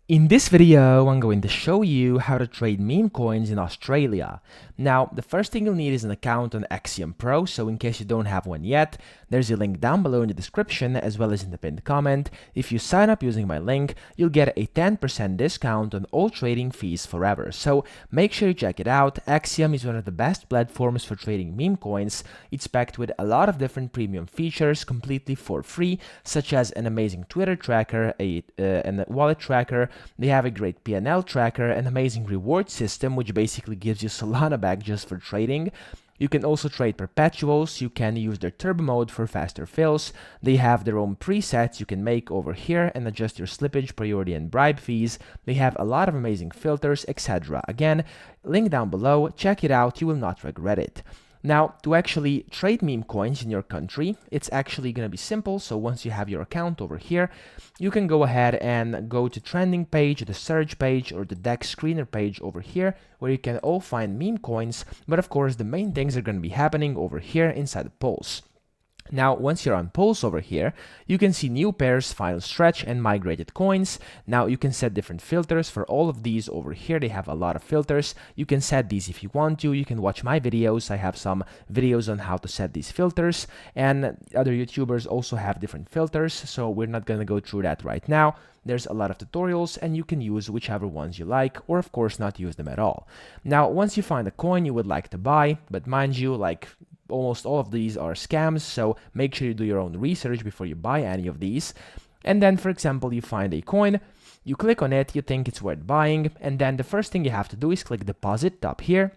In this video, I'm going to show you how to trade meme coins in Australia. Now, the first thing you'll need is an account on Axiom Pro, so in case you don't have one yet, there's a link down below in the description as well as in the pinned comment. If you sign up using my link, you'll get a 10% discount on all trading fees forever. So make sure you check it out. Axiom is one of the best platforms for trading meme coins. It's packed with a lot of different premium features completely for free, such as an amazing Twitter tracker, and a wallet tracker. They have a great P&L tracker, an amazing reward system, which basically gives you Solana back just for trading. You can also trade perpetuals. You can use their turbo mode for faster fills. They have their own presets you can make over here and adjust your slippage, priority, and bribe fees. They have a lot of amazing filters, etc. Again, link down below. Check it out. You will not regret it. Now, to actually trade meme coins in your country, it's actually going to be simple. So once you have your account over here, you can go ahead and go to trending page, the search page, or the deck screener page over here, where you can all find meme coins. But of course, the main things are going to be happening over here inside the polls. Now, once you're on polls over here, you can see new pairs, final stretch, and migrated coins. Now, you can set different filters for all of these over here. They have a lot of filters. You can set these if you want to. You can watch my videos. I have some videos on how to set these filters, and other YouTubers also have different filters, so we're not going to go through that right now. There's a lot of tutorials, and you can use whichever ones you like, or of course not use them at all. Now, once you find a coin you would like to buy, but mind you, like almost all of these are scams, so make sure you do your own research before you buy any of these. And then, for example, you find a coin, you click on it, you think it's worth buying, and then the first thing you have to do is click deposit up here.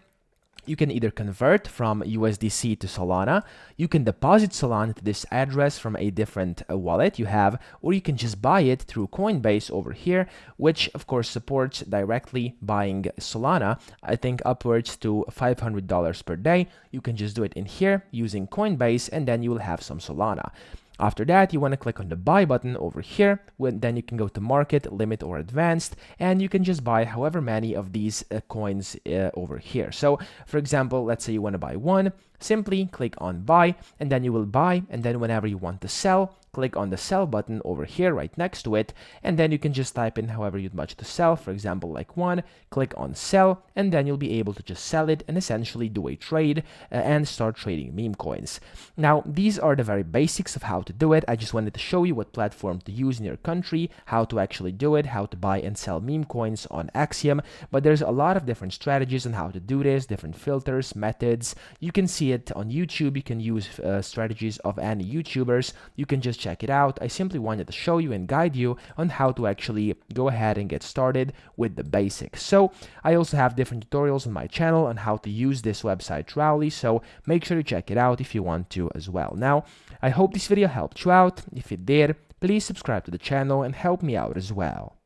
You can either convert from USDC to Solana, you can deposit Solana to this address from a different wallet you have, or you can just buy it through Coinbase over here, which of course supports directly buying Solana, I think upwards to $500 per day. You can just do it in here using Coinbase, and then you will have some Solana. After that, you want to click on the buy button over here. Then you can go to market, limit, or advanced, and you can just buy however many of these coins over here. So for example, let's say you want to buy one, simply click on buy, and then you will buy, and then whenever you want to sell, click on the sell button over here right next to it, and then you can just type in however you'd much to sell, for example like one, click on sell, and then you'll be able to just sell it and essentially do a trade and start trading meme coins. Now, these are the very basics of how to do it. I just wanted to show you what platform to use in your country, how to actually do it, how to buy and sell meme coins on Axiom, but there's a lot of different strategies on how to do this, different filters, methods. You can see it on YouTube. You can use strategies of any YouTubers. You can just check it out. I simply wanted to show you and guide you on how to actually go ahead and get started with the basics. So I also have different tutorials on my channel on how to use this website Rowley, so make sure you check it out if you want to as well. Now, I hope this video helped you out. If it did, please subscribe to the channel and help me out as well.